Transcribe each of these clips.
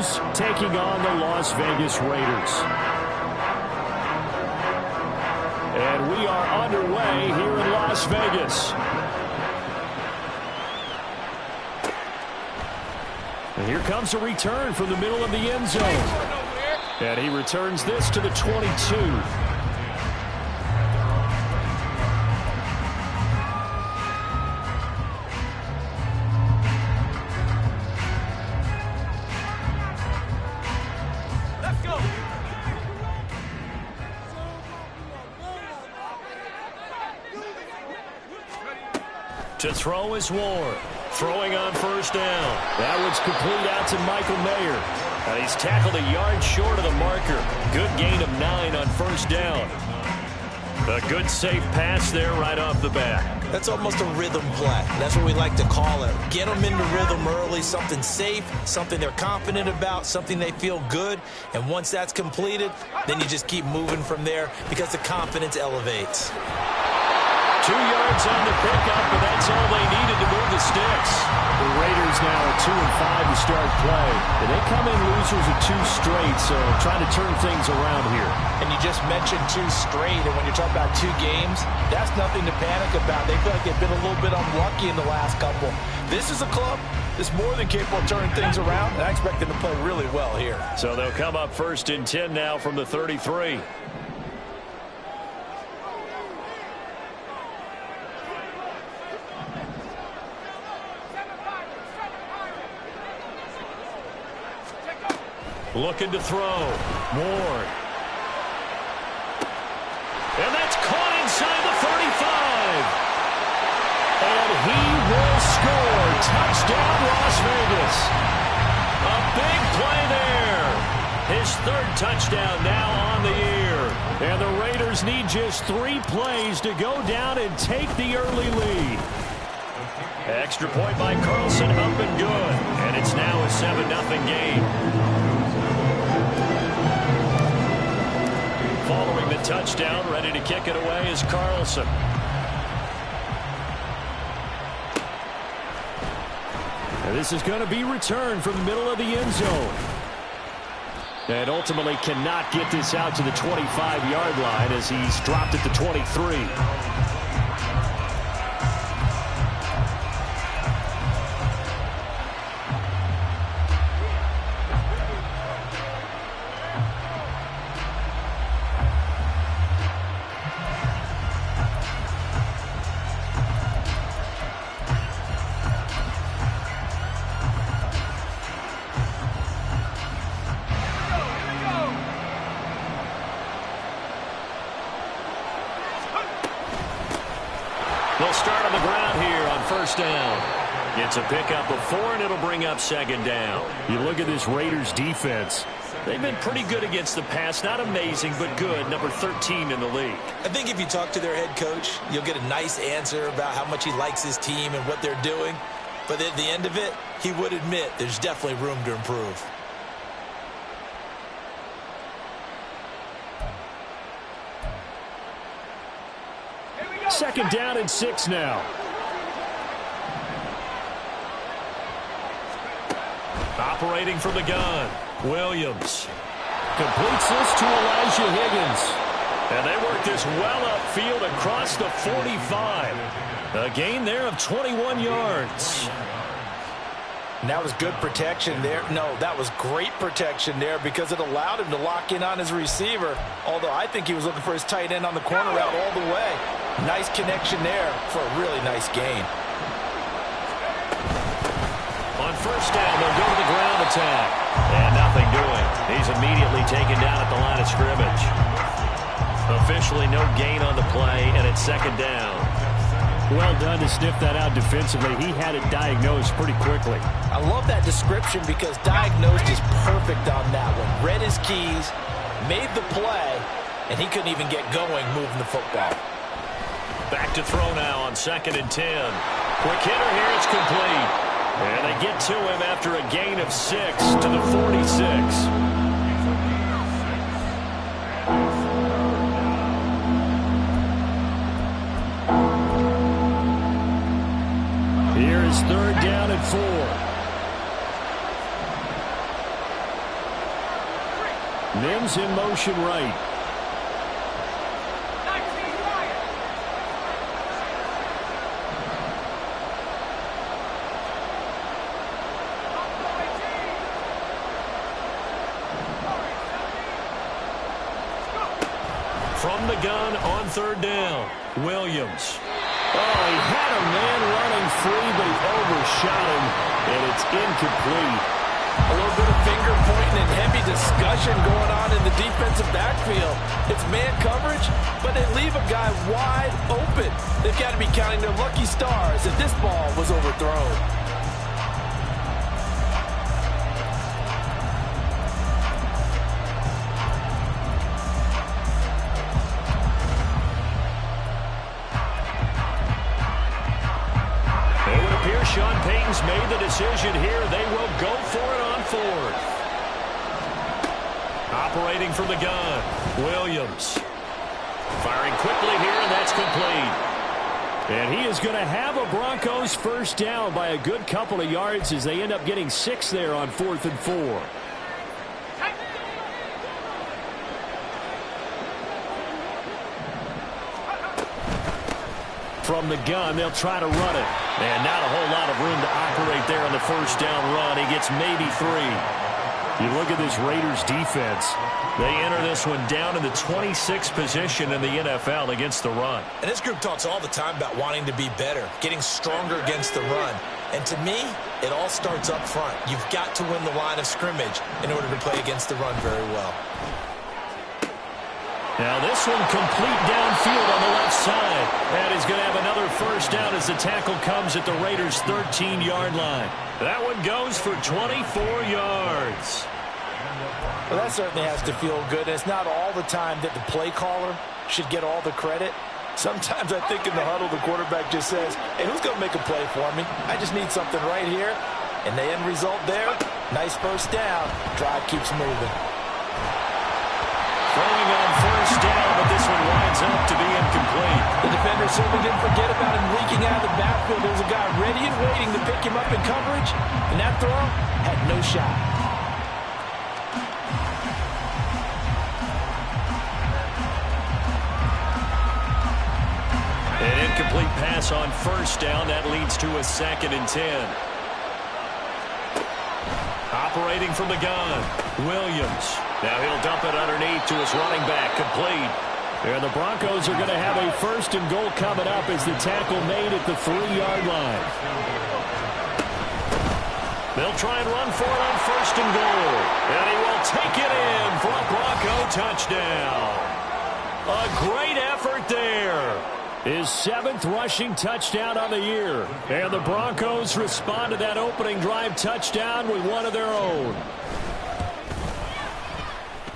Eagles taking on the Las Vegas Raiders. And we are underway here in Las Vegas. And here comes a return from the middle of the end zone. And he returns this to the 22. To throw is Ward. Throwing on first down. That one's complete out to Michael Mayer. And he's tackled a yard short of the marker. Good gain of 9 on first down. A good safe pass there right off the bat. That's almost a rhythm play. That's what we like to call it. Get them into rhythm early, something safe, something they're confident about, something they feel good. And once that's completed, then you just keep moving from there because the confidence elevates. 2 yards on the pickup, but that's all they needed to move the sticks. The Raiders now are 2-5 to start play. And they come in losers of 2 straight, so trying to turn things around here. And you just mentioned 2 straight, and when you're talking about 2 games, that's nothing to panic about. They feel like they've been a little bit unlucky in the last couple. This is a club that's more than capable of turning things around, and I expect them to play really well here. So they'll come up 1st and 10 now from the 33. Looking to throw. Ward. And that's caught inside the 35. And he will score. Touchdown, Las Vegas. A big play there. His 3rd touchdown now on the year. And the Raiders need just 3 plays to go down and take the early lead. Extra point by Carlson, up and good. And it's now a 7-0 game. Following the touchdown, ready to kick it away is Carlson. And this is going to be returned from the middle of the end zone. And ultimately cannot get this out to the 25-yard line as he's dropped at the 23. They'll start on the ground here on first down. It's a pickup of 4, and it'll bring up 2nd down. You look at this Raiders defense. They've been pretty good against the pass. Not amazing, but good. Number 13 in the league. I think if you talk to their head coach, you'll get a nice answer about how much he likes his team and what they're doing. But at the end of it, he would admit there's definitely room to improve. Second down and 6 now. Operating from the gun, Williams. Completes this to Elijah Higgins. And they work this well upfield across the 45. A gain there of 21 yards. And that was good protection there. No, that was great protection there because it allowed him to lock in on his receiver. Although I think he was looking for his tight end on the corner route all the way. Nice connection there for a really nice gain. On first down, they'll go to the ground attack. And nothing doing. He's immediately taken down at the line of scrimmage. Officially no gain on the play, and it's 2nd down. Well done to sniff that out defensively. He had it diagnosed pretty quickly. I love that description because diagnosed is perfect on that one. Read his keys, made the play, and he couldn't even get going moving the football. Back to throw now on 2nd and 10. Quick hitter here, it's complete. And they get to him after a gain of 6 to the 46. Here is 3rd down and 4. Mims in motion right. From the gun on third down, Williams. Oh, he had a man running free, but he overshot him, and it's incomplete. A little bit of finger pointing and heavy discussion going on in the defensive backfield. It's man coverage, but they leave a guy wide open. They've got to be counting their lucky stars that this ball was overthrown. Sean Payton's made the decision here. They will go for it on fourth. Operating from the gun, Williams. Firing quickly here, and that's complete. And he is going to have a Broncos first down by a good couple of yards as they end up getting 6 there on 4th and 4. From the gun, they'll try to run it. And not a whole lot of room to operate there on the first down run. He gets maybe 3. You look at this Raiders defense. They enter this one down in the 26th position in the NFL against the run. And this group talks all the time about wanting to be better, getting stronger against the run. And to me, it all starts up front. You've got to win the line of scrimmage in order to play against the run very well. Now this one complete downfield on the left side. And he's going to have another first down as the tackle comes at the Raiders' 13-yard line. That one goes for 24 yards. Well, that certainly has to feel good. It's not all the time that the play caller should get all the credit. Sometimes I think in the huddle the quarterback just says, hey, who's going to make a play for me? I just need something right here. And the end result there, nice first down. Drive keeps moving. Throwing on first down, but this one winds up to be incomplete. The defender certainly didn't forget about him leaking out of the backfield. There was a guy ready and waiting to pick him up in coverage, and that throw had no shot. An incomplete pass on first down. That leads to a 2nd and 10. Operating from the gun, Williams. Now he'll dump it underneath to his running back, complete. And the Broncos are going to have a 1st and goal coming up as the tackle made at the 3-yard line. They'll try and run for it on 1st and goal. And he will take it in for a Bronco touchdown. A great effort there. His 7th rushing touchdown on the year. And the Broncos respond to that opening drive touchdown with one of their own.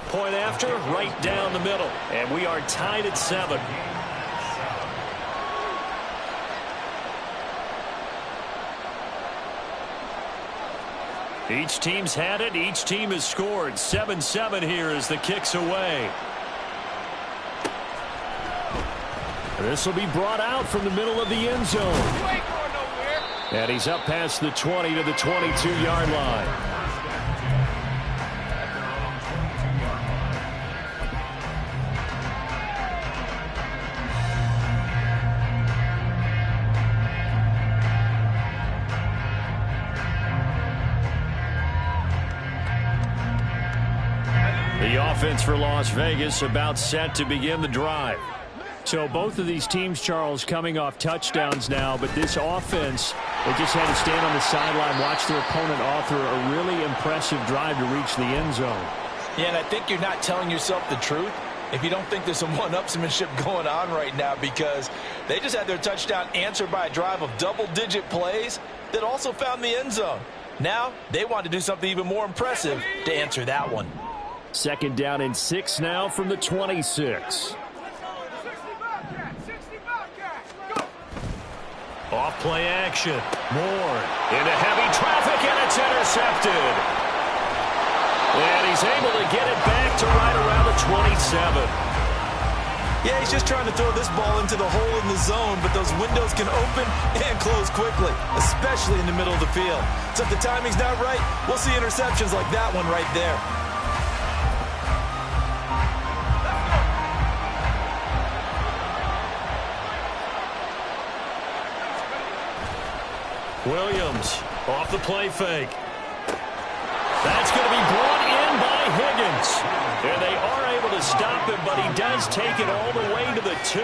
Point after, right down the middle. And we are tied at 7. Each team's had it. Each team has scored. 7-7 here as the kick's away. This will be brought out from the middle of the end zone. And he's up past the 20 to the 22-yard line. The offense for Las Vegas about set to begin the drive. So both of these teams, Charles, coming off touchdowns now, but this offense, they just had to stand on the sideline, watch their opponent author a really impressive drive to reach the end zone. Yeah, and I think you're not telling yourself the truth if you don't think there's some one-upsmanship going on right now, because they just had their touchdown answered by a drive of double-digit plays that also found the end zone. Now they want to do something even more impressive to answer that one. 2nd down and 6 now from the 26. Off play action. Moore into heavy traffic, and it's intercepted. And he's able to get it back to right around the 27. Yeah, he's just trying to throw this ball into the hole in the zone, but those windows can open and close quickly, especially in the middle of the field. So if the timing's not right, we'll see interceptions like that one right there. Williams off the play fake. That's going to be brought in by Higgins. And they are able to stop him, but he does take it all the way to the 2.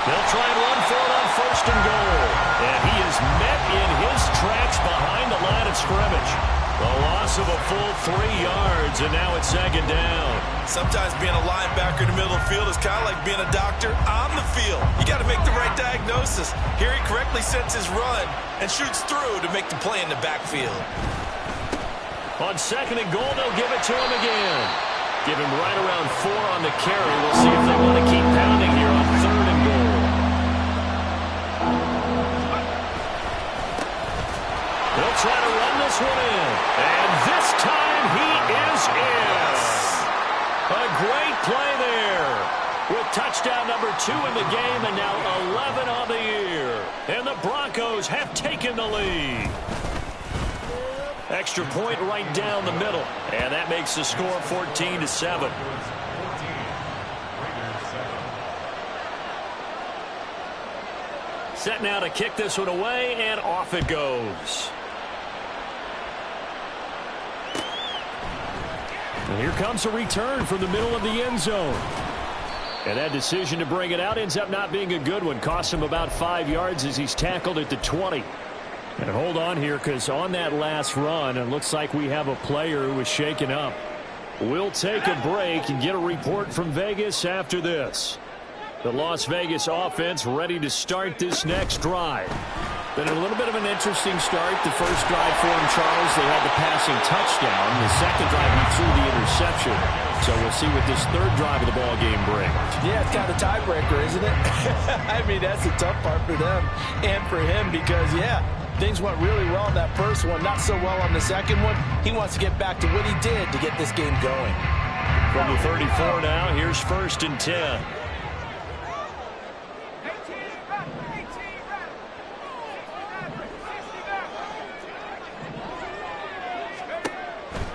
They'll try and run for it on 1st and goal. And he is met in his tracks behind the line of scrimmage. A loss of a full 3 yards, and now it's 2nd down. Sometimes being a linebacker in the middle of the field is kind of like being a doctor on the field. You got to make the right diagnosis. Here he correctly sets his run and shoots through to make the play in the backfield. On 2nd and goal, they'll give it to him again. Give him right around 4 on the carry. We'll see if they want to keep pounding here on 3rd and goal. They'll try to run this one in. And this time he is in. A great play there. With touchdown number 2 in the game and now 11 on the year. And the Broncos have taken the lead. Extra point right down the middle. And that makes the score 14-7. Set now to kick this one away, and off it goes. And here comes a return from the middle of the end zone. And that decision to bring it out ends up not being a good one. Costs him about 5 yards as he's tackled at the 20. And hold on here, because on that last run, it looks like we have a player who was shaken up. We'll take a break and get a report from Vegas after this. The Las Vegas offense ready to start this next drive. Been a little bit of an interesting start. The first drive for him, Charles, they had the passing touchdown. The second drive, he threw the interception. So we'll see what this third drive of the ball game brings. Yeah, it's kind of a tiebreaker, isn't it? I mean, that's the tough part for them and for him because, yeah, things went really well in that first one, not so well on the second one. He wants to get back to what he did to get this game going. From the 34 now, here's 1st and 10.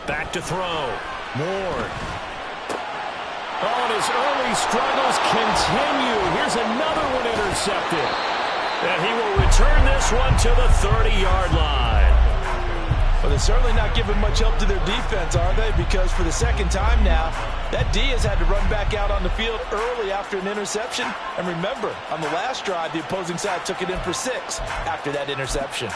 Back to throw. Ward. Oh, and his early struggles continue. Here's another one intercepted. And he will return this one to the 30-yard line. Well, they're certainly not giving much help to their defense, are they? Because for the second time now, that D has had to run back out on the field early after an interception. And remember, on the last drive, the opposing side took it in for 6 after that interception.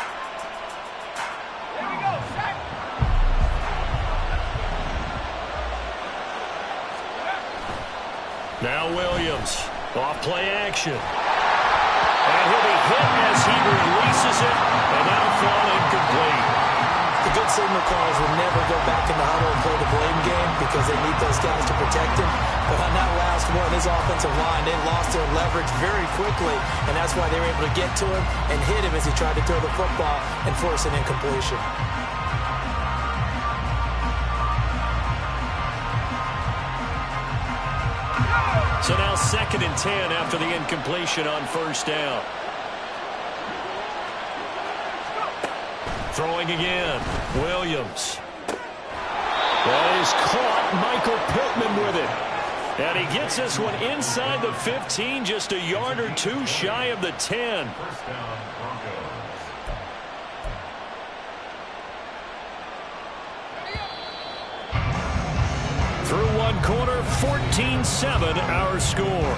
Now Williams, off play action. And he'll be hit as he releases it, and that'll fall incomplete. The good signal calls will never go back in the huddle and play the blame game because they need those guys to protect him. But on that last one, his offensive line, they lost their leverage very quickly, and that's why they were able to get to him and hit him as he tried to throw the football and force an incompletion. So now 2nd and 10 after the incompletion on 1st down. Throwing again. Williams. That is caught. Michael Pittman with it. And he gets this one inside the 15, just a yard or 2 shy of the 10. Through one quarter, 14-7 our score.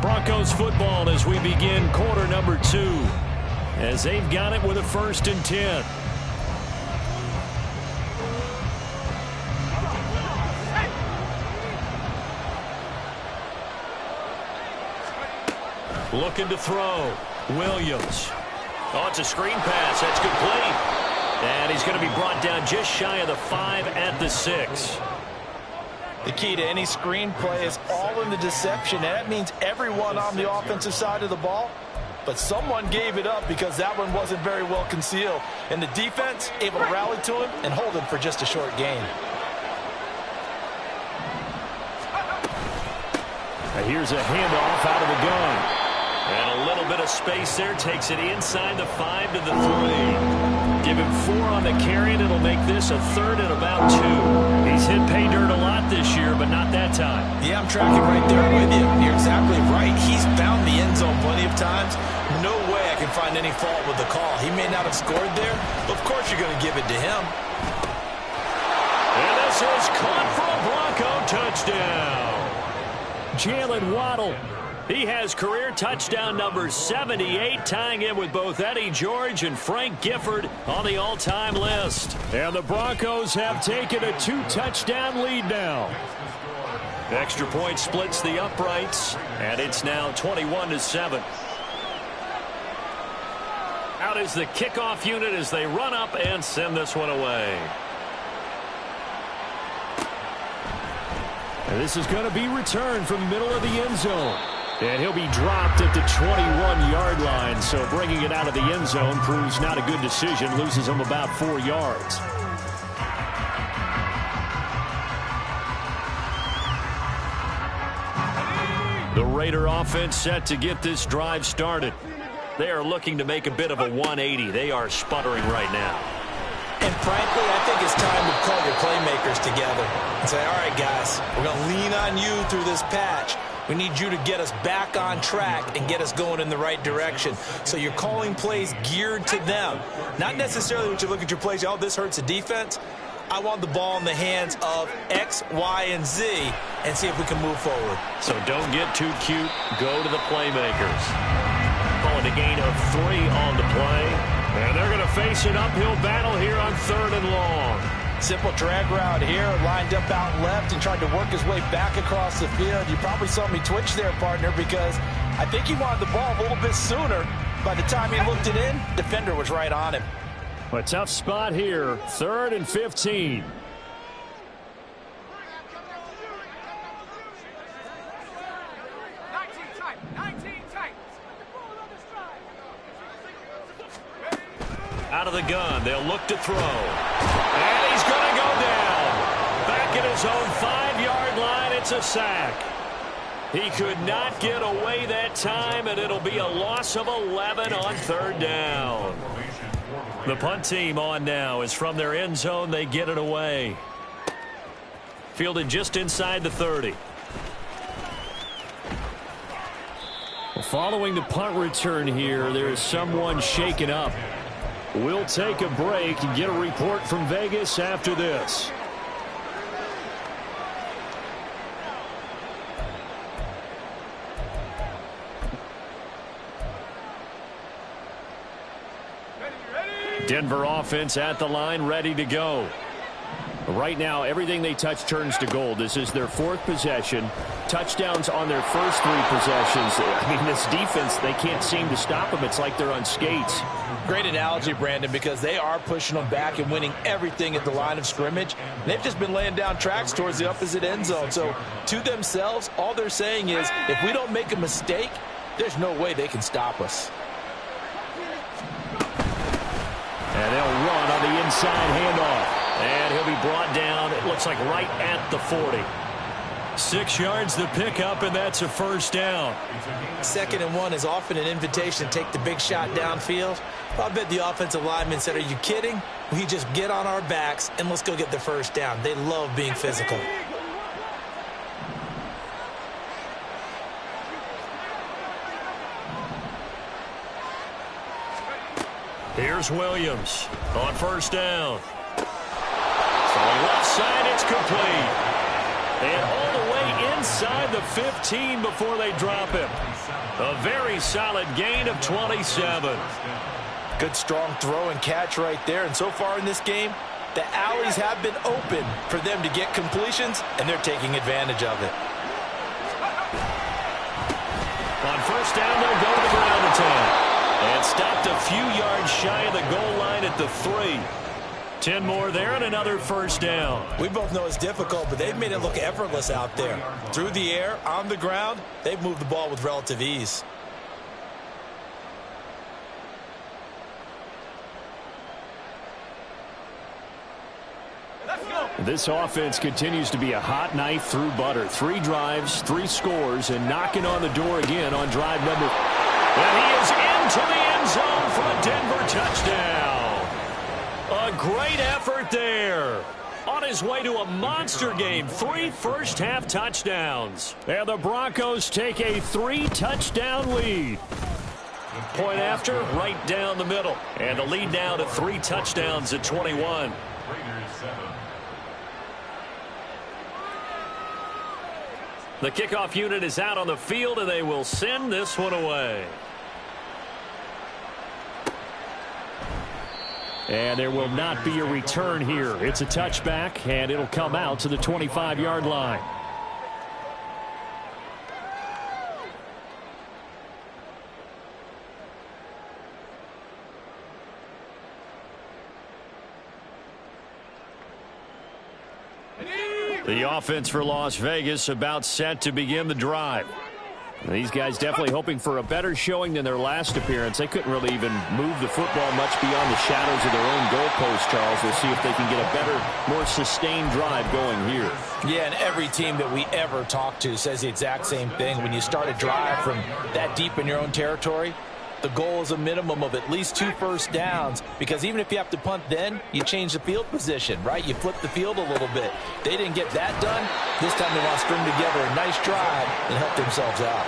Broncos football as we begin quarter number 2. As they've got it with a 1st and 10. Looking to throw. Williams. Oh, it's a screen pass. That's complete. And he's going to be brought down just shy of the 5 at the 6. The key to any screen play is all in the deception, and that means everyone on the offensive side of the ball. But someone gave it up because that one wasn't very well concealed. And the defense able to rally to him and hold him for just a short gain. Here's a handoff out of the gun. And a little bit of of space there. Takes it inside the 5 to the 3. Give him 4 on the carry, and it'll make this a third and about 2. He's hit pay dirt a lot this year, but not that time. Yeah, I'm tracking right there with you. You're exactly right. He's found the end zone plenty of times. No way I can find any fault with the call. He may not have scored there, but of course you're going to give it to him. And this is caught for a Bronco touchdown. Jalen Waddle. He has career touchdown number 78, tying him with both Eddie George and Frank Gifford on the all-time list. And the Broncos have taken a 2-touchdown lead now. Extra point splits the uprights, and it's now 21-7. Out is the kickoff unit as they run up and send this one away. And this is going to be returned from the middle of the end zone. And he'll be dropped at the 21-yard line. So bringing it out of the end zone proves not a good decision. Loses him about 4 yards. The Raider offense set to get this drive started. They are looking to make a bit of a 180. They are sputtering right now. And frankly, I think it's time to call your playmakers together and say, all right, guys, we're going to lean on you through this patch. We need you to get us back on track and get us going in the right direction. So you're calling plays geared to them. Not necessarily when you look at your plays, oh, this hurts the defense. I want the ball in the hands of X, Y, and Z and see if we can move forward. So don't get too cute. Go to the playmakers. Calling a gain of 3 on the play. And they're going to face an uphill battle here on 3rd and long. Simple drag route here, lined up out left and tried to work his way back across the field. You probably saw me twitch there, partner, because I think he wanted the ball a little bit sooner. By the time he looked it in, defender was right on him. A tough spot here, 3rd and 15. Out of the gun, they'll look to throw. And he's going to go down. Back at his own 5-yard line, it's a sack. He could not get away that time, and it'll be a loss of 11 on 3rd down. The punt team on now is from their end zone. They get it away. Fielded just inside the 30. Following the punt return here, there's someone shaken up. We'll take a break and get a report from Vegas after this. Denver offense at the line, ready to go. Right now, everything they touch turns to gold. This is their 4th possession. Touchdowns on their first 3 possessions. I mean, this defense, they can't seem to stop them. It's like they're on skates. Great analogy, Brandon, because they are pushing them back and winning everything at the line of scrimmage. They've just been laying down tracks towards the opposite end zone. So to themselves, all they're saying is, if we don't make a mistake, there's no way they can stop us. And they'll run on the inside handoff. And he'll be brought down, it looks like right at the 40. 6 yards the pickup, and that's a 1st down. 2nd and 1 is often an invitation to take the big shot downfield. I bet the offensive lineman said, are you kidding? We just get on our backs and let's go get the 1st down. They love being physical. Here's Williams on 1st down. From left side, it's complete. And all the way inside the 15 before they drop him. A very solid gain of 27. Good strong throw and catch right there. And so far in this game, the alleys have been open for them to get completions, and they're taking advantage of it. On 1st down, they'll go to the ground attack. And stopped a few yards shy of the goal line at the 3. 10 more there and another 1st down. We both know it's difficult, but they've made it look effortless out there. Through the air, on the ground, they've moved the ball with relative ease. This offense continues to be a hot knife through butter. 3 drives, 3 scores, and knocking on the door again on drive number. And he is into the end zone for a Denver touchdown. A great effort there. On his way to a monster game, 3 first-half touchdowns. And the Broncos take a 3-touchdown lead. Point after, right down the middle. And the lead now to 3 touchdowns at 21. The kickoff unit is out on the field, and they will send this one away. And there will not be a return here. It's a touchback, and it'll come out to the 25-yard line. The offense for Las Vegas about set to begin the drive. These guys definitely hoping for a better showing than their last appearance. They couldn't really even move the football much beyond the shadows of their own goalpost, Charles. We'll see if they can get a better, more sustained drive going here. Yeah, and every team that we ever talk to says the exact same thing. When you start a drive from that deep in your own territory, the goal is a minimum of at least 2 first downs, because even if you have to punt then, you change the field position, right? You flip the field a little bit. They didn't get that done. This time they want to string together a nice drive and help themselves out.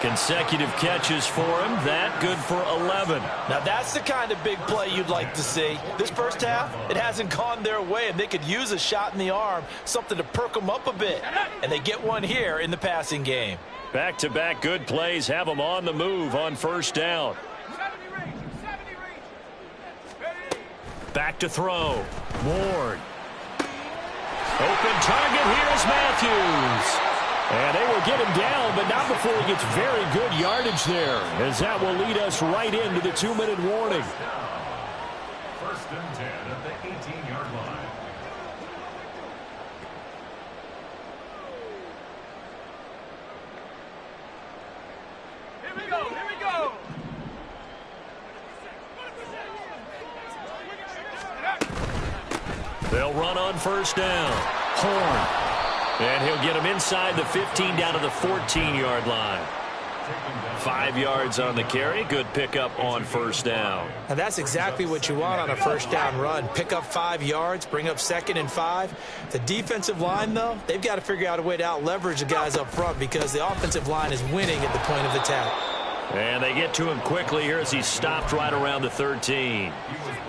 Consecutive catches for him. That good for 11. Now that's the kind of big play you'd like to see. This first half, it hasn't gone their way, and they could use a shot in the arm, something to perk them up a bit. And they get one here in the passing game. Back-to-back good plays have them on the move on first down. Back to throw. Ward. Open target. Here's Matthews. And they will get him down, but not before he gets very good yardage there, as that will lead us right into the 2-minute warning. First and 10 at the 18-yard line. They'll run on first down. Horn. And he'll get him inside the 15 down to the 14-yard line. 5 yards on the carry. Good pickup on first down. Now that's exactly what you want on a first down run. Pick up 5 yards, bring up 2nd and 5. The defensive line, though, they've got to figure out a way to out-leverage the guys up front, because the offensive line is winning at the point of attack. And they get to him quickly here as he's stopped right around the 13.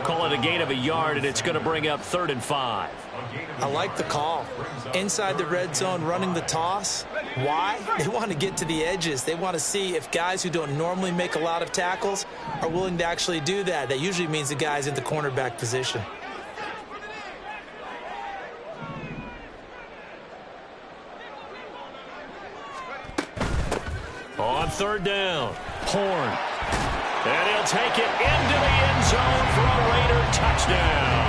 Call it a gain of a yard, and it's going to bring up 3rd and 5. I like the call. Inside the red zone, running the toss. Why? They want to get to the edges. They want to see if guys who don't normally make a lot of tackles are willing to actually do that. That usually means the guy's in the cornerback position. On 3rd down, Horn. And he'll take it into the end zone for a Raider touchdown.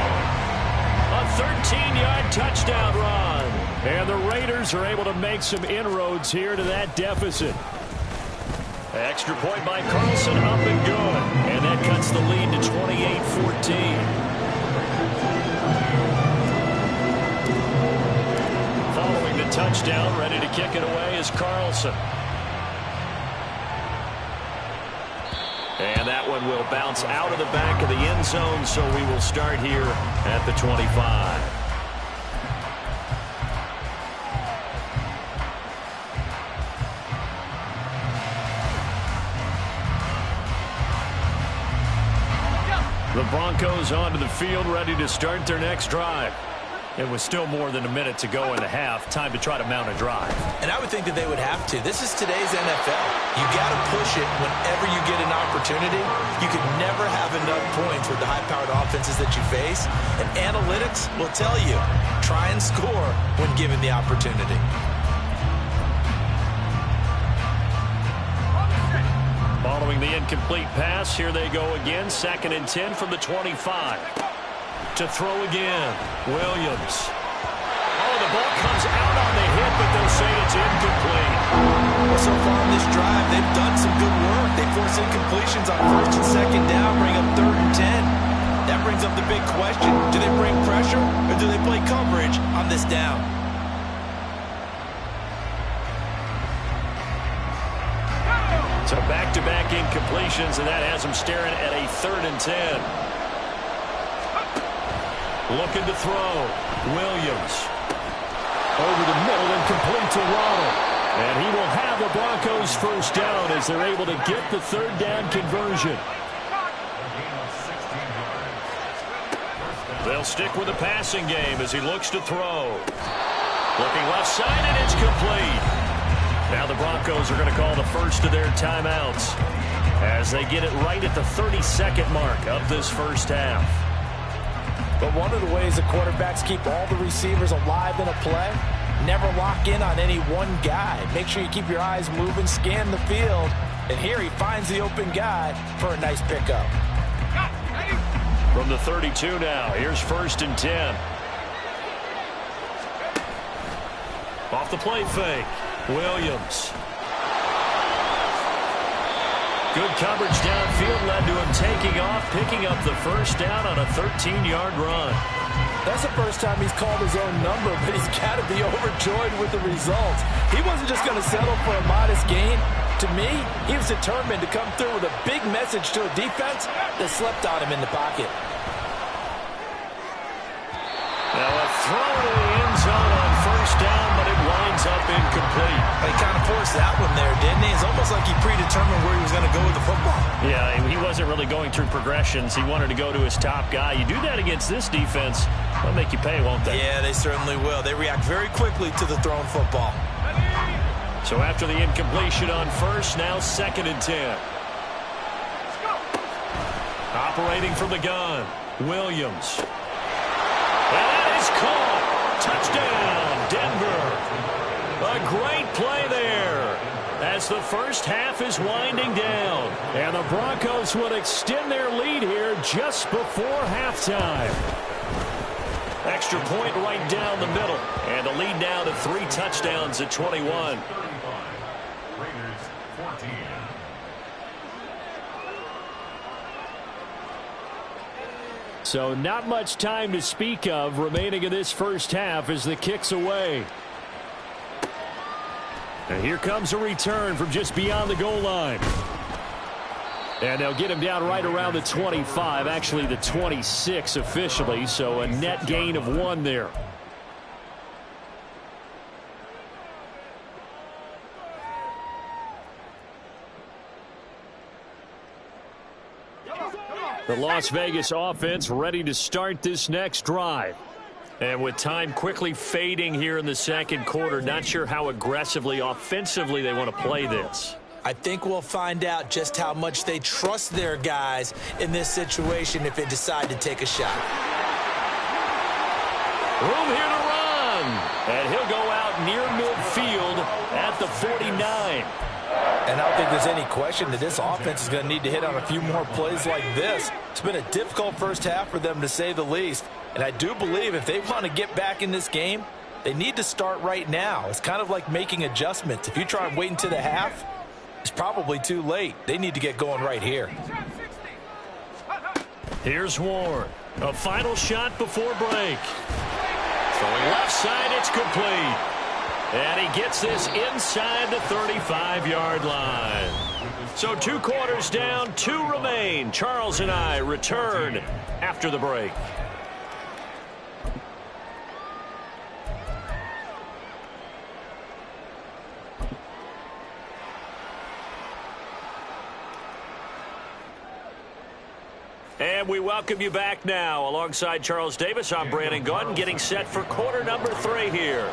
A 13-yard touchdown run. And the Raiders are able to make some inroads here to that deficit. Extra point by Carlson, up and good. And that cuts the lead to 28-14. Following the touchdown, ready to kick it away is Carlson. And that one will bounce out of the back of the end zone, so we will start here at the 25. The Broncos onto the field, ready to start their next drive. It was still more than a minute to go in the half. Time to try to mount a drive. And I would think that they would have to. This is today's NFL. You got to push it whenever you get an opportunity. You can never have enough points with the high-powered offenses that you face. And analytics will tell you, try and score when given the opportunity. Following the incomplete pass, here they go again. 2nd and 10 from the 25. To throw again, Williams. Oh, the ball comes out on the hit, but they'll say it's incomplete. Well, so far in this drive, they've done some good work. They force incompletions on 1st and 2nd down, bring up 3rd and 10. That brings up the big question. Do they bring pressure, or do they play coverage on this down? So back-to-back incompletions, and that has them staring at a 3rd and 10. Looking to throw. Williams. Over the middle and complete to Waddle. And he will have the Broncos first down as they're able to get the 3rd down conversion. They'll stick with the passing game as he looks to throw. Looking left side, and it's complete. Now the Broncos are going to call the first of their timeouts as they get it right at the 32nd mark of this first half. But one of the ways the quarterbacks keep all the receivers alive in a play, never lock in on any one guy. Make sure you keep your eyes moving, scan the field, and here he finds the open guy for a nice pickup. From the 32 now, here's 1st and 10. Off the play fake. Williams. Good coverage downfield led to him taking off, picking up the first down on a 13-yard run. That's the first time he's called his own number, but he's got to be overjoyed with the results. He wasn't just going to settle for a modest gain. To me, he was determined to come through with a big message to a defense that slept on him in the pocket. Now a throw to the end zone on first down, but it winds up incomplete. He kind of forced that one there, didn't he? It's almost like he predetermined where he was going to go with the football. Yeah, he wasn't really going through progressions. He wanted to go to his top guy. You do that against this defense, they'll make you pay, won't they? Yeah, they certainly will. They react very quickly to the thrown football. So after the incompletion on first, now 2nd and 10. Operating from the gun, Williams. And that is caught. Touchdown, Denver. A great play there as the first half is winding down. And the Broncos will extend their lead here just before halftime. Extra point right down the middle. And the lead now to 3 touchdowns at 21. Raiders 14. So not much time to speak of remaining in this first half as the kick's away. And here comes a return from just beyond the goal line. And they'll get him down right around the 25, actually the 26 officially, so a net gain of 1 there. The Las Vegas offense ready to start this next drive. And with time quickly fading here in the second quarter, not sure how aggressively, offensively they want to play this. I think we'll find out just how much they trust their guys in this situation if they decide to take a shot. Room here to run. And he'll go out near midfield at the 49. And I don't think there's any question that this offense is going to need to hit on a few more plays like this. It's been a difficult first half for them, to say the least. And I do believe if they want to get back in this game, they need to start right now. It's kind of like making adjustments. If you try and wait until the half, it's probably too late. They need to get going right here. Here's Warren. A final shot before break. Throwing left side, it's complete. And he gets this inside the 35-yard line. So 2 quarters down, 2 remain. Charles and I return after the break. And we welcome you back now. Alongside Charles Davis, I'm Brandon Gaudin, getting set for quarter number 3 here.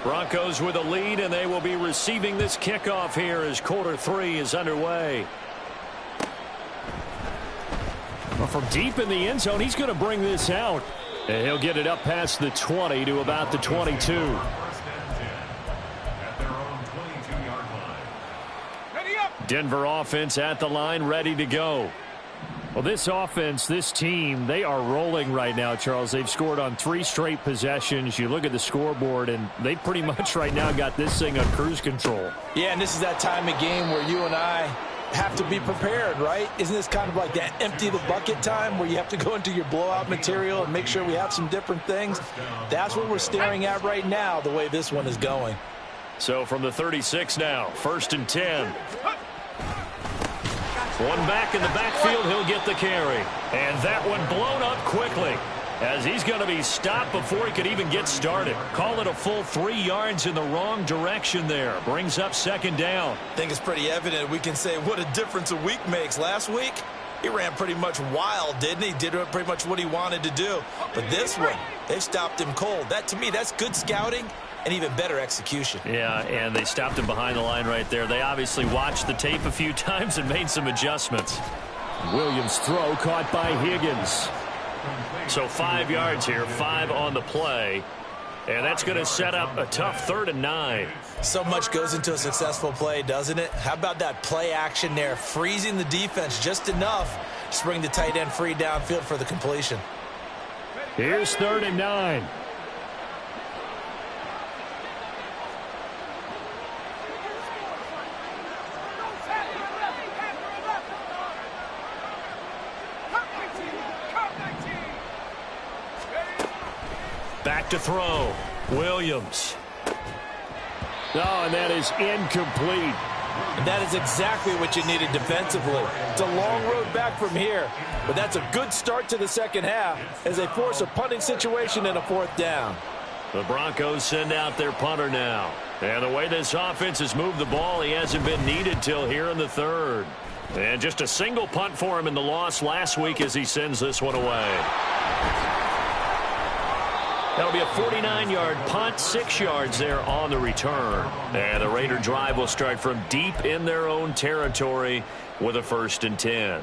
Broncos with a lead, and they will be receiving this kickoff here as quarter 3 is underway. Well, from deep in the end zone, he's going to bring this out. And he'll get it up past the 20 to about the 22. First and 10 at their own 22-yard line. Ready up. Denver offense at the line, ready to go. Well, this offense, this team, they are rolling right now, Charles. They've scored on 3 straight possessions. You look at the scoreboard, and they pretty much right now got this thing on cruise control. Yeah, and this is that time of game where you and I have to be prepared, right? Isn't this kind of like that empty the bucket time where you have to go into your blowout material and make sure we have some different things? That's what we're staring at right now, the way this one is going. So from the 36 now, 1st and 10. One back in the backfield, he'll get the carry. And that one blown up quickly, as he's going to be stopped before he could even get started. Call it a full 3 yards in the wrong direction there. Brings up second down. I think it's pretty evident we can say what a difference a week makes. Last week, he ran pretty much wild, didn't he? Did pretty much what he wanted to do. But this one, they've stopped him cold. That, to me, that's good scouting and even better execution. Yeah, and they stopped him behind the line right there. They obviously watched the tape a few times and made some adjustments. Williams' throw caught by Higgins. So 5 yards here, 5 on the play. And that's going to set up a tough 3rd and 9. So much goes into a successful play, doesn't it? How about that play action there, freezing the defense just enough to bring the tight end free downfield for the completion. Here's 3rd and 9. Back to throw. Williams. Oh, and that is incomplete. And that is exactly what you needed defensively. It's a long road back from here, but that's a good start to the second half as they force a punting situation and a 4th down. The Broncos send out their punter now. And the way this offense has moved the ball, he hasn't been needed till here in the 3rd. And just a single punt for him in the loss last week as he sends this one away. That'll be a 49-yard punt, 6 yards there on the return. And the Raider drive will start from deep in their own territory with a 1st and 10.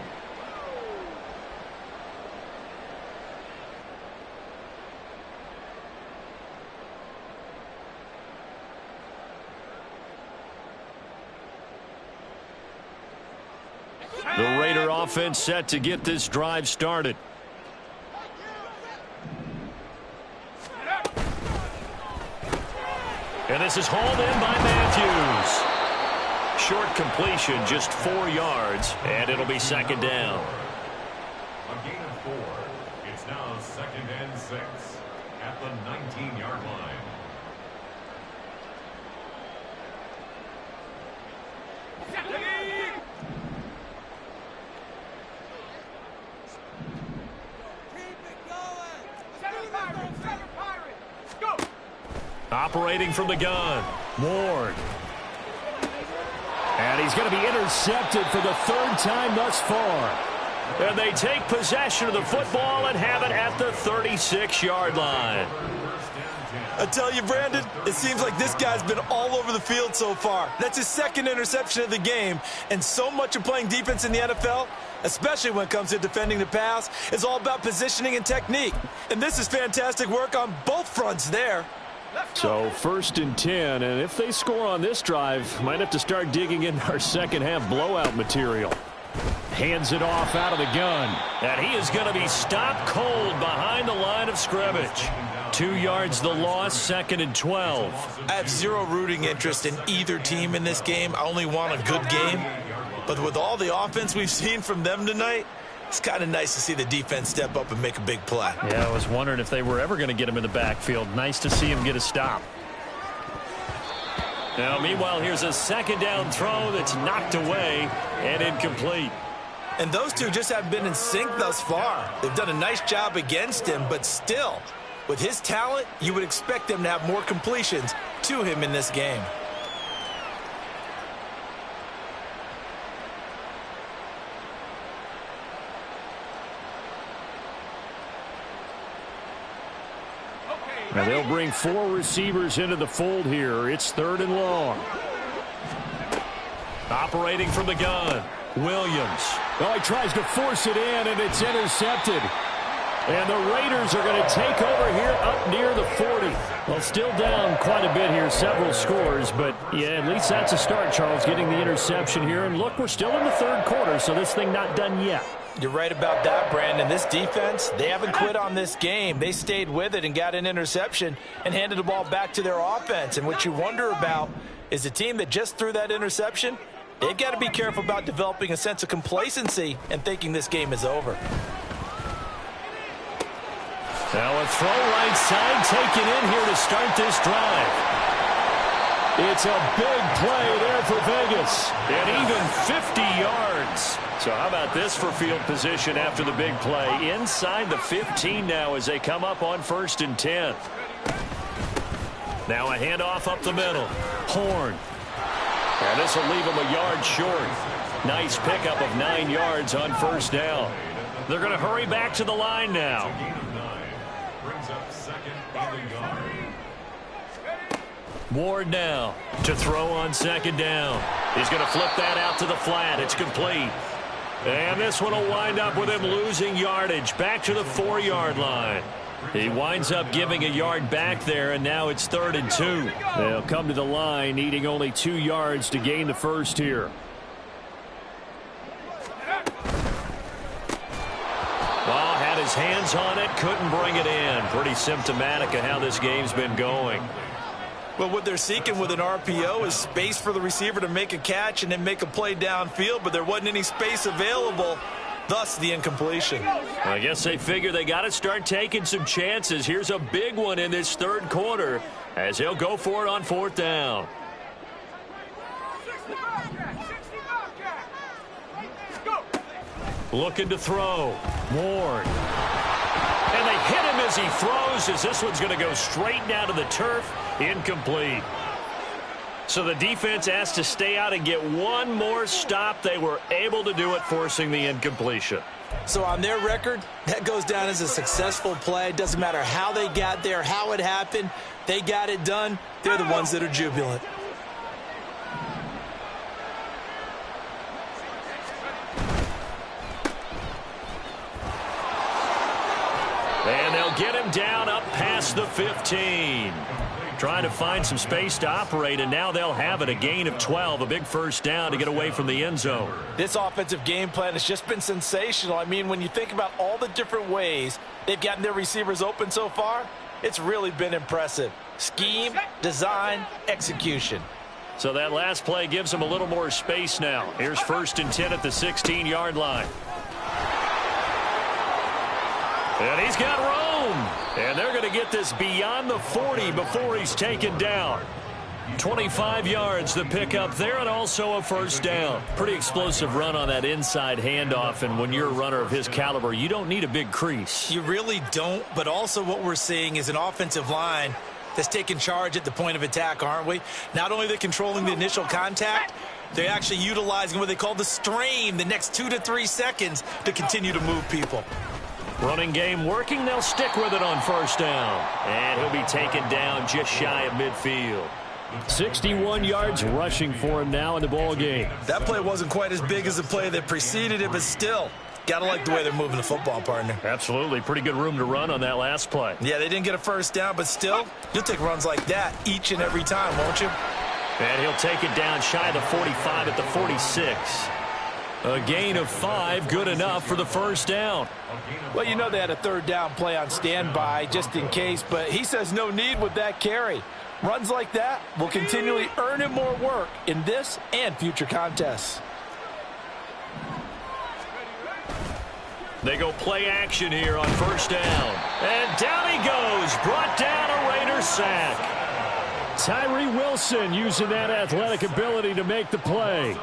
The Raider offense set to get this drive started. And this is hauled in by Matthews. Short completion, just 4 yards, and it'll be 2nd down. A gain of 4. It's now 2nd and 6 at the 19-yard line. Operating from the gun, Ward. And he's going to be intercepted for the 3rd time thus far. And they take possession of the football and have it at the 36-yard line. I tell you, Brandon, it seems like this guy's been all over the field so far. That's his 2nd interception of the game. And so much of playing defense in the NFL, especially when it comes to defending the pass, is all about positioning and technique. And this is fantastic work on both fronts there. So 1st and 10, and if they score on this drive, might have to start digging in our second half blowout material. Hands it off out of the gun. And he is going to be stopped cold behind the line of scrimmage. 2 yards the loss, 2nd and 12. I have zero rooting interest in either team in this game. I only want a good game. But with all the offense we've seen from them tonight, it's kind of nice to see the defense step up and make a big play. Yeah, I was wondering if they were ever going to get him in the backfield. Nice to see him get a stop. Now, meanwhile, here's a 2nd down throw that's knocked away and incomplete. And those two just haven't been in sync thus far. They've done a nice job against him, but still, with his talent, you would expect them to have more completions to him in this game. Now they'll bring 4 receivers into the fold here. It's 3rd and long. Operating from the gun, Williams. Oh, he tries to force it in, and it's intercepted. And the Raiders are going to take over here up near the 40. Well, still down quite a bit here, several scores. But, yeah, at least that's a start, Charles, getting the interception here. And, look, we're still in the 3rd quarter, so this thing not done yet. You're right about that, Brandon. This defense, they haven't quit on this game. They stayed with it and got an interception and handed the ball back to their offense. And what you wonder about is the team that just threw that interception, they've got to be careful about developing a sense of complacency and thinking this game is over. Now a throw right side taken in here to start this drive. It's a big play there for Vegas. And even 50 yards. So how about this for field position after the big play? Inside the 15 now as they come up on 1st and 10. Now a handoff up the middle. Horn. And this will leave him a yard short. Nice pickup of 9 yards on 1st down. They're going to hurry back to the line now. Gain of 9 brings up 2nd and a yard. Ward now to throw on 2nd down. He's going to flip that out to the flat. It's complete. And this one will wind up with him losing yardage back to the 4-yard line. He winds up giving a yard back there, and now it's 3rd and 2. They'll come to the line needing only 2 yards to gain the first here. Well, had his hands on it, couldn't bring it in. Pretty symptomatic of how this game's been going. Well, what they're seeking with an RPO is space for the receiver to make a catch and then make a play downfield, but there wasn't any space available, thus the incompletion. I guess they figure they got to start taking some chances. Here's a big one in this 3rd quarter as he'll go for it on 4th down. Looking to throw. Ward. And they hit him as he throws, as this one's going to go straight down to the turf. Incomplete. So the defense has to stay out and get one more stop. They were able to do it, forcing the incompletion. So on their record, that goes down as a successful play. It doesn't matter how they got there, how it happened. They got it done. They're the ones that are jubilant. And they'll get him down up past the 15. Trying to find some space to operate, and now they'll have it. A gain of 12, a big 1st down to get away from the end zone. This offensive game plan has just been sensational. I mean, when you think about all the different ways they've gotten their receivers open so far, it's really been impressive. Scheme, design, execution. So that last play gives them a little more space now. Here's 1st and 10 at the 16-yard line. And he's got room. And they're going to get this beyond the 40 before he's taken down. 25 yards to pick up there, and also a 1st down. Pretty explosive run on that inside handoff, and when you're a runner of his caliber, you don't need a big crease. You really don't, but also what we're seeing is an offensive line that's taking charge at the point of attack, aren't we? Not only are they controlling the initial contact, they're actually utilizing what they call the strain the next 2 to 3 seconds to continue to move people. Running game working. They'll stick with it on 1st down. And he'll be taken down just shy of midfield. 61 yards rushing for him now in the ball game. That play wasn't quite as big as the play that preceded it, but still, got to like the way they're moving the football, partner. Absolutely. Pretty good room to run on that last play. Yeah, they didn't get a 1st down, but still, you'll take runs like that each and every time, won't you? And he'll take it down shy of the 45 at the 46. A gain of 5, good enough for the 1st down. Well, you know they had a 3rd down play on standby just in case, but he says no need with that carry. Runs like that will continually earn him more work in this and future contests. They go play action here on 1st down. And down he goes, brought down a Raider sack. Tyree Wilson using that athletic ability to make the play.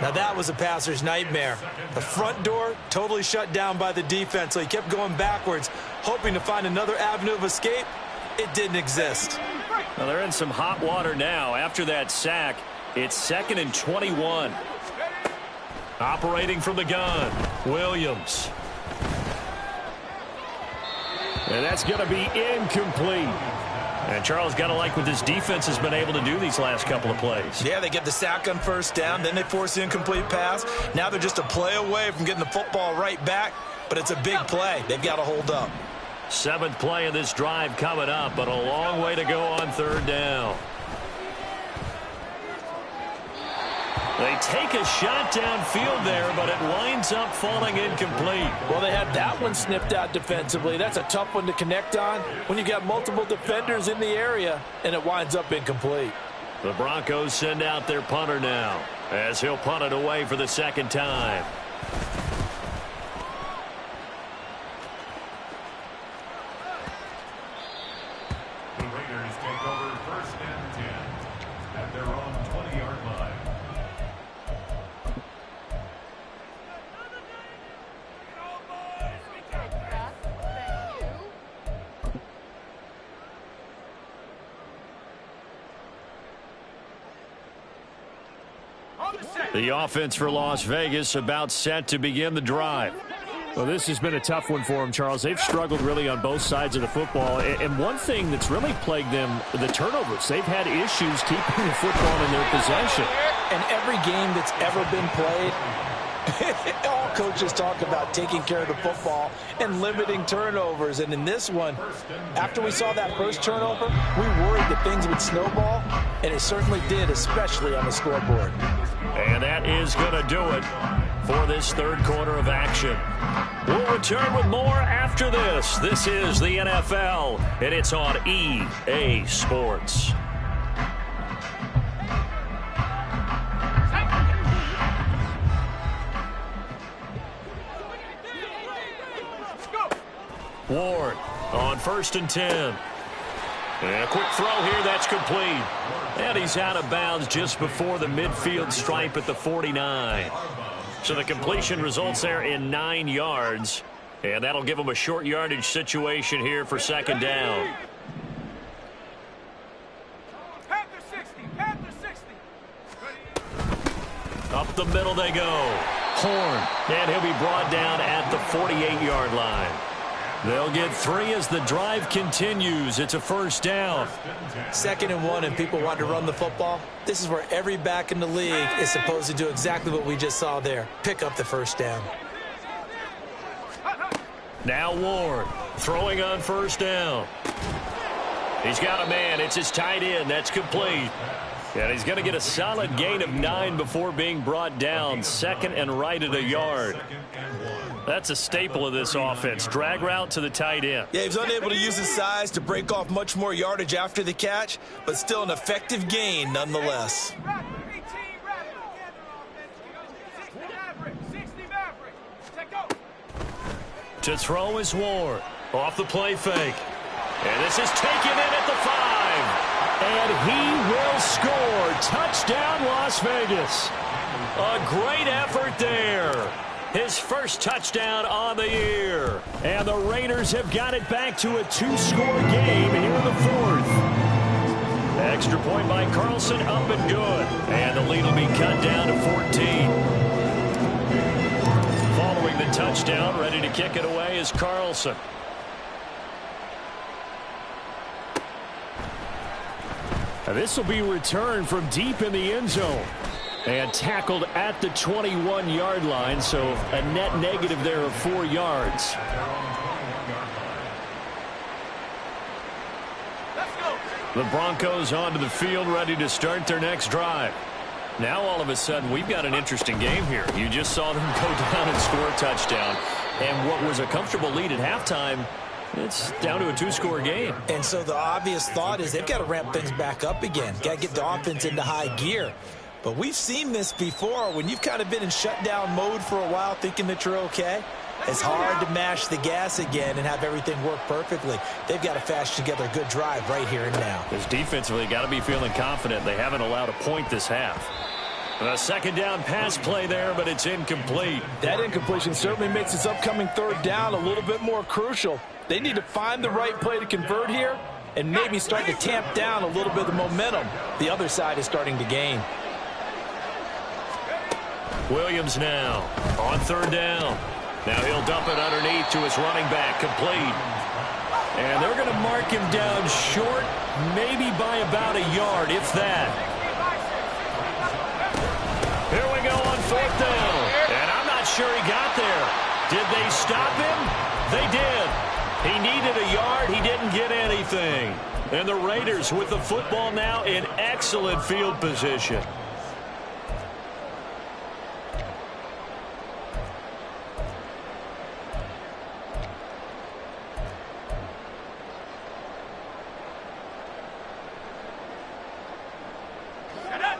Now that was a passer's nightmare. The front door totally shut down by the defense, so he kept going backwards, hoping to find another avenue of escape. It didn't exist. Well, they're in some hot water now. After that sack, it's 2nd and 21. Operating from the gun, Williams. And that's going to be incomplete. And Charles, got to like what this defense has been able to do these last couple of plays. Yeah, they get the sack on 1st down, then they force the incomplete pass. Now they're just a play away from getting the football right back, but it's a big play. They've got to hold up. 7th play of this drive coming up, but a long way to go on 3rd down. They take a shot downfield there, but it winds up falling incomplete. Well, they had that one snipped out defensively. That's a tough one to connect on when you got multiple defenders in the area, and it winds up incomplete. The Broncos send out their punter now, as he'll punt it away for the 2nd time. The Raiders take over 1st and 10. The offense for Las Vegas about set to begin the drive. Well, this has been a tough one for them, Charles. They've struggled really on both sides of the football. And one thing that's really plagued them, the turnovers. They've had issues keeping the football in their possession. And every game that's ever been played, all coaches talk about taking care of the football and limiting turnovers. And in this one, after we saw that first turnover, we worried that things would snowball, and it certainly did, especially on the scoreboard. And that is going to do it for this third quarter of action. We'll return with more after this. This is the NFL, and it's on EA Sports. Ward on 1st and 10. And a quick throw here, that's complete. And he's out of bounds just before the midfield stripe at the 49. So the completion results there in 9 yards. And that'll give him a short yardage situation here for second down. Panther 60, Panther 60. Up the middle they go. Horn. And he'll be brought down at the 48-yard line. They'll get 3 as the drive continues. It's a first down. 2nd and 1, and people want to run the football. This is where every back in the league is supposed to do exactly what we just saw there. Pick up the first down. Now Ward throwing on 1st down. He's got a man. It's his tight end. That's complete. And he's going to get a solid gain of 9 before being brought down. 2nd and right at a yard. That's a staple of this offense. Drag route to the tight end. Yeah, he was unable to use his size to break off much more yardage after the catch, but still an effective gain nonetheless. To throw is Ward. Off the play fake. And this is taken in at the 5. And he will score. Touchdown, Las Vegas. A great effort there. His first touchdown on the year. And the Raiders have got it back to a 2-score game here in the 4th. Extra point by Carlson, up and good. And the lead will be cut down to 14. Following the touchdown, ready to kick it away is Carlson. Now this will be returned from deep in the end zone. And tackled at the 21-yard line, so a net negative there of 4 yards. The Broncos onto the field, ready to start their next drive. Now all of a sudden we've got an interesting game here. You just saw them go down and score a touchdown. And what was a comfortable lead at halftime, it's down to a 2-score game. And so the obvious thought is they've got to ramp things back up again. Got to get the offense into high gear. But we've seen this before. When you've kind of been in shutdown mode for a while thinking that you're okay, it's hard to mash the gas again and have everything work perfectly. They've got to fashion together a good drive right here and now. This defensively got to be feeling confident. They haven't allowed a point this half. A second down pass play there, but it's incomplete. That incompletion certainly makes this upcoming third down a little bit more crucial. They need to find the right play to convert here and maybe start to tamp down a little bit of the momentum the other side is starting to gain. Williams now on 3rd down. Now he'll dump it underneath to his running back, complete. And they're going to mark him down short, maybe by about a yard, if that. Here we go on 4th down. And I'm not sure he got there. Did they stop him? They did. He needed a yard. He didn't get anything. And the Raiders with the football now in excellent field position.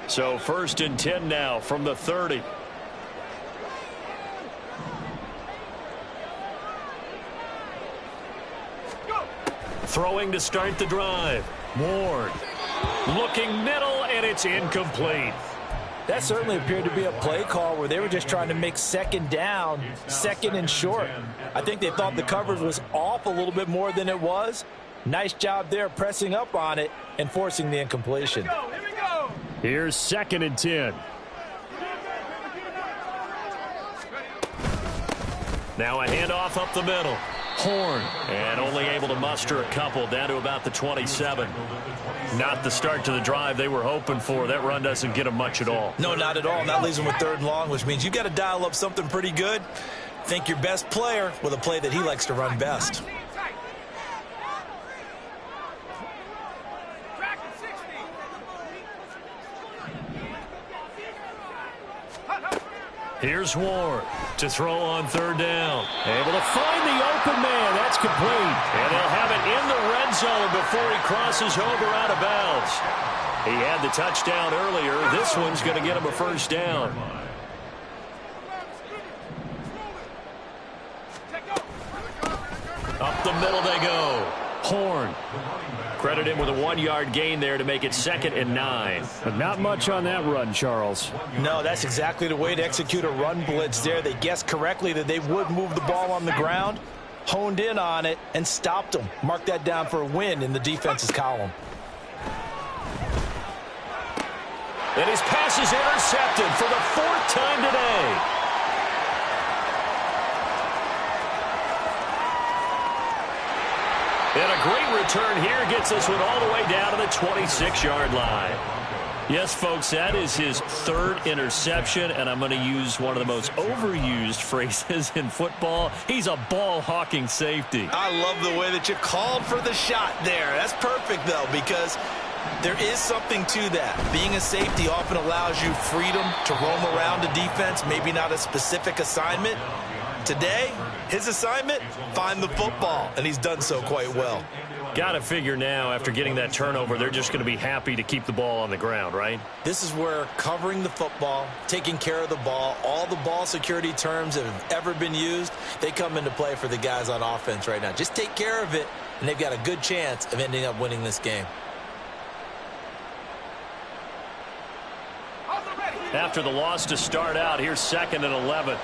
So 1st and 10 now from the 30. Throwing to start the drive. Ward looking middle, and it's incomplete. That certainly appeared to be a play call where they were just trying to make second down, 2nd and short. I think they thought the coverage was off a little bit more than it was. Nice job there pressing up on it and forcing the incompletion. Here's 2nd and 10. Now a handoff up the middle. Horn. And only able to muster a couple down to about the 27. Not the start to the drive they were hoping for. That run doesn't get them much at all. No, not at all. And that leaves them with 3rd and long, which means you got to dial up something pretty good. Think your best player with a play that he likes to run best. Here's Ward to throw on 3rd down. Able to find the open man. That's complete. And they'll have it in the red zone before he crosses over out of bounds. He had the touchdown earlier. This one's going to get him a 1st down. Up the middle they go. Horn. Credit him with a 1-yard gain there to make it 2nd and 9. But not much on that run, Charles. No, that's exactly the way to execute a run blitz there. They guessed correctly that they would move the ball on the ground, honed in on it, and stopped them. Mark that down for a win in the defense's column. And his pass is intercepted for the 4th time today. And a great return here gets this one all the way down to the 26-yard line. Yes, folks, that is his 3rd interception, and I'm going to use one of the most overused phrases in football. He's a ball-hawking safety. I love the way that you called for the shot there. That's perfect, though, because there is something to that. Being a safety often allows you freedom to roam around a defense, maybe not a specific assignment. Today, his assignment, find the football, and he's done so quite well. Got to figure now, after getting that turnover, they're just going to be happy to keep the ball on the ground, right? This is where covering the football, taking care of the ball, all the ball security terms that have ever been used, they come into play for the guys on offense right now. Just take care of it, and they've got a good chance of ending up winning this game. After the loss to start out, here's 2nd and 11.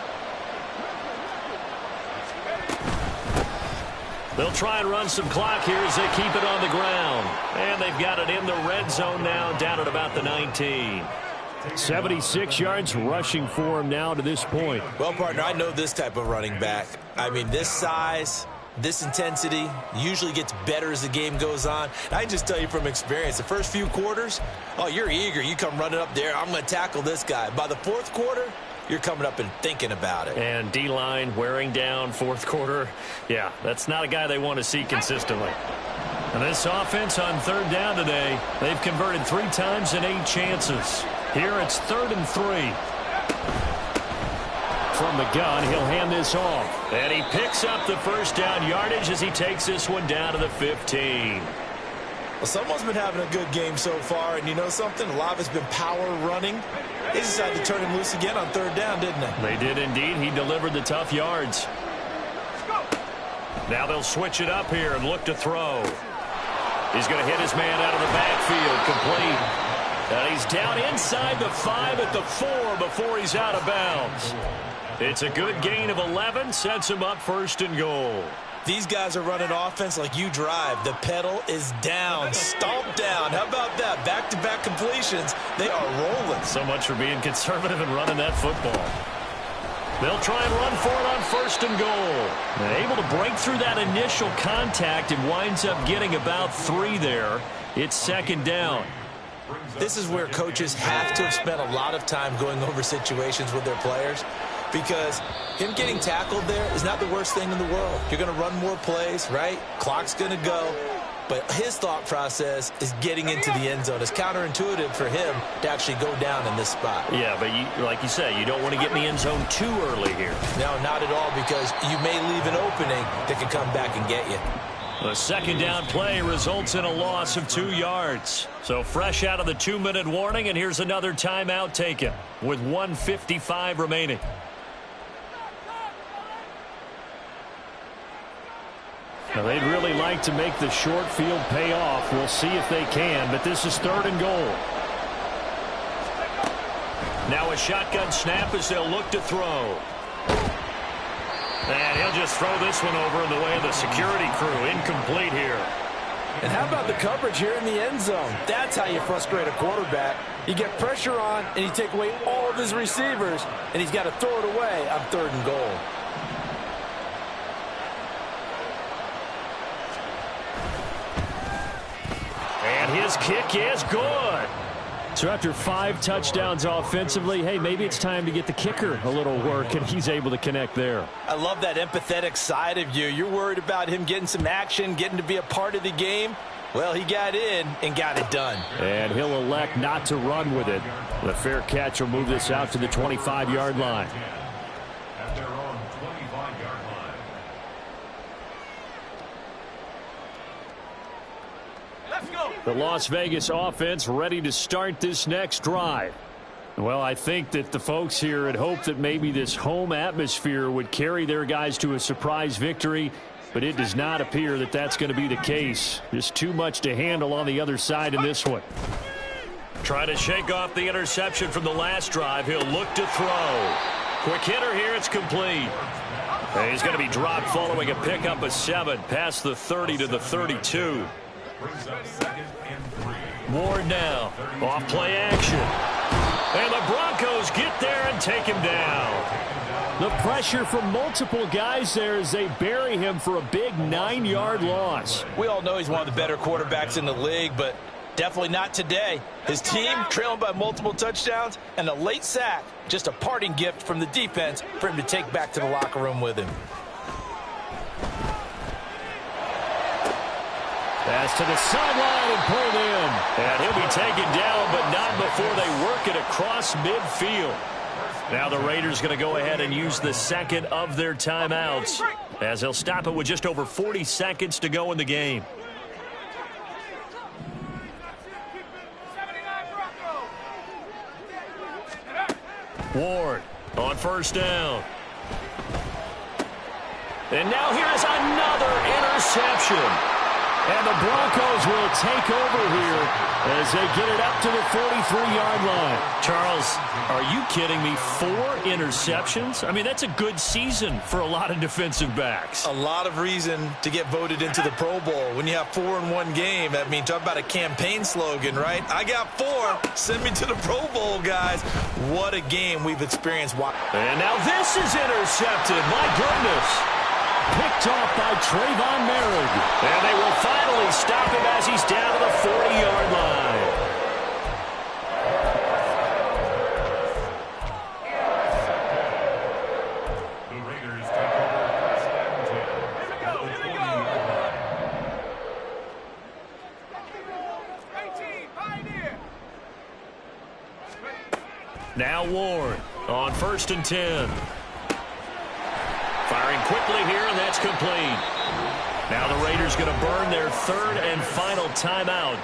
They'll try and run some clock here as they keep it on the ground. And they've got it in the red zone now, down at about the 19. 76 yards rushing for him now to this point. Well, partner, I know this type of running back. I mean, this size, this intensity usually gets better as the game goes on. I can just tell you from experience, the first few quarters, oh, you're eager. You come running up there, I'm going to tackle this guy. By the 4th quarter, you're coming up and thinking about it. And D-line wearing down 4th quarter. Yeah, that's not a guy they want to see consistently. And this offense on 3rd down today, they've converted 3 times in 8 chances. Here it's 3rd and 3. From the gun, he'll hand this off. And he picks up the 1st down yardage as he takes this one down to the 15. Well, someone's been having a good game so far, and you know something? A lot of it's been power running. They decided to turn him loose again on 3rd down, didn't they? They did indeed. He delivered the tough yards. Now they'll switch it up here and look to throw. He's going to hit his man out of the backfield, complete. And he's down inside the 5 at the 4 before he's out of bounds. It's a good gain of 11, sets him up 1st and goal. These guys are running offense like you drive. The pedal is down, stomped down. How about that? Back-to-back completions. They are rolling. So much for being conservative and running that football. They'll try and run for it on 1st and goal. They're able to break through that initial contact and winds up getting about 3 there. It's 2nd down. This is where coaches have to have spent a lot of time going over situations with their players, because him getting tackled there is not the worst thing in the world. You're going to run more plays, right? Clock's going to go. But his thought process is getting into the end zone. It's counterintuitive for him to actually go down in this spot. Yeah, but like you say, you don't want to get in the end zone too early here. No, not at all, because you may leave an opening that can come back and get you. The 2nd down play results in a loss of 2 yards. So fresh out of the 2-minute warning, and here's another timeout taken with 1:55 remaining. Now, they'd really like to make the short field pay off. We'll see if they can, but this is 3rd and goal. Now a shotgun snap as they'll look to throw. And he'll just throw this one over in the way of the security crew. Incomplete here. And how about the coverage here in the end zone? That's how you frustrate a quarterback. You get pressure on, and you take away all of his receivers, and he's got to throw it away on 3rd and goal. His kick is good. So after 5 touchdowns offensively, hey, maybe it's time to get the kicker a little work, and he's able to connect there. I love that empathetic side of you. You're worried about him getting some action, getting to be a part of the game. Well, he got in and got it done. And he'll elect not to run with it. The fair catch will move this out to the 25-yard line. At their own 25-yard line. Let's go. The Las Vegas offense ready to start this next drive. Well, I think that the folks here had hoped that maybe this home atmosphere would carry their guys to a surprise victory, but it does not appear that that's going to be the case. Just too much to handle on the other side in this one. Trying to shake off the interception from the last drive. He'll look to throw. Quick hitter here. It's complete. And he's going to be dropped following a pickup of 7 past the 30 to the 32. Brings up 2nd and 3. Ward now. Off play action. And the Broncos get there and take him down. The pressure from multiple guys there as they bury him for a big 9-yard loss. We all know he's one of the better quarterbacks in the league, but definitely not today. His team trailing by multiple touchdowns and a late sack. Just a parting gift from the defense for him to take back to the locker room with him. Pass to the sideline and pulled in. And he'll be taken down, but not before they work it across midfield. Now the Raiders going to go ahead and use the second of their timeouts, as they'll stop it with just over 40 seconds to go in the game. 79 Broncos. Ward on first down. And now here is another interception. And the Broncos will take over here as they get it up to the 43-yard line. Charles, are you kidding me? 4 interceptions? I mean, that's a good season for a lot of defensive backs. A lot of reason to get voted into the Pro Bowl. When you have 4 in one game, I mean, talk about a campaign slogan, right? I got 4. Send me to the Pro Bowl, guys. What a game we've experienced. And now this is intercepted. My goodness. Picked off by Trayvon Merrick. And they will finally stop him as he's down to the 40-yard line. The Raiders take over 1st and 10. Here we go. Here we go. 18. Pioneer. Now Ward on 1st and 10. Firing quickly here, and that's complete. Now the Raiders going to burn their 3rd and final timeout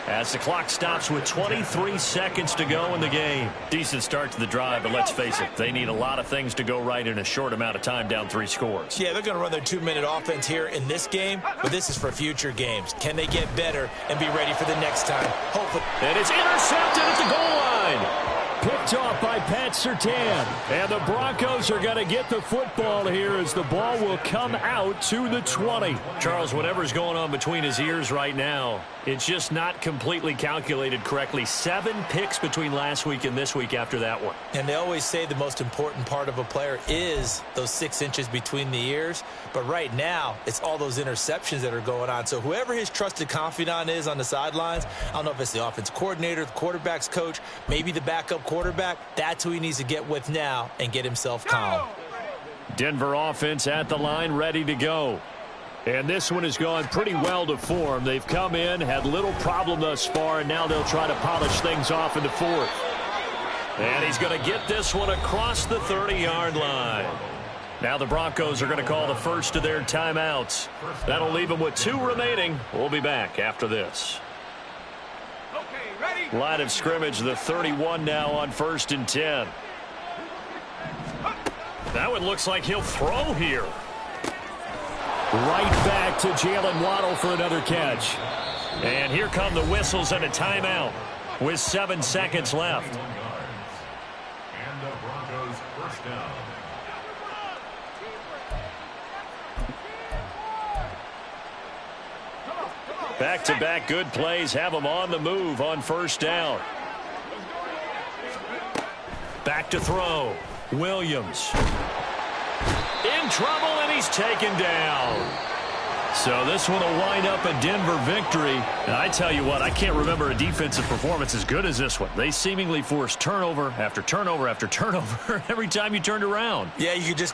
as the clock stops with 23 seconds to go in the game. Decent start to the drive, but let's face it, they need a lot of things to go right in a short amount of time, down 3 scores. Yeah, they're going to run their 2-minute offense here in this game, but this is for future games. Can they get better and be ready for the next time? Hopefully. And it's intercepted at the goal line. Picked off by Pat Surtain. And the Broncos are going to get the football here as the ball will come out to the 20. Charles, whatever's going on between his ears right now, it's just not completely calculated correctly. 7 picks between last week and this week after that one. And they always say the most important part of a player is those 6 inches between the ears. But right now, it's all those interceptions that are going on. So whoever his trusted confidant is on the sidelines, I don't know if it's the offense coordinator, the quarterback's coach, maybe the backup quarterback, that's who he needs to get with now and get himself calm. Denver offense at the line, ready to go. And this one has gone pretty well to form. They've come in, had little problem thus far, and now they'll try to polish things off in the 4th. And he's going to get this one across the 30-yard line. Now the Broncos are going to call the first of their timeouts. That'll leave them with 2 remaining. We'll be back after this. Okay, ready? Line of scrimmage, the 31 now on 1st and 10. That one looks like he'll throw here. Right back to Jalen Waddle for another catch. And here come the whistles and a timeout with 7 seconds left. And the Broncos 1st down. Back-to-back good plays have them on the move on 1st down. Back to throw. Williams. In trouble, and he's taken down. So this one will wind up a Denver victory. And I tell you what, I can't remember a defensive performance as good as this one. They seemingly forced turnover after turnover after turnover every time you turned around. Yeah, you could just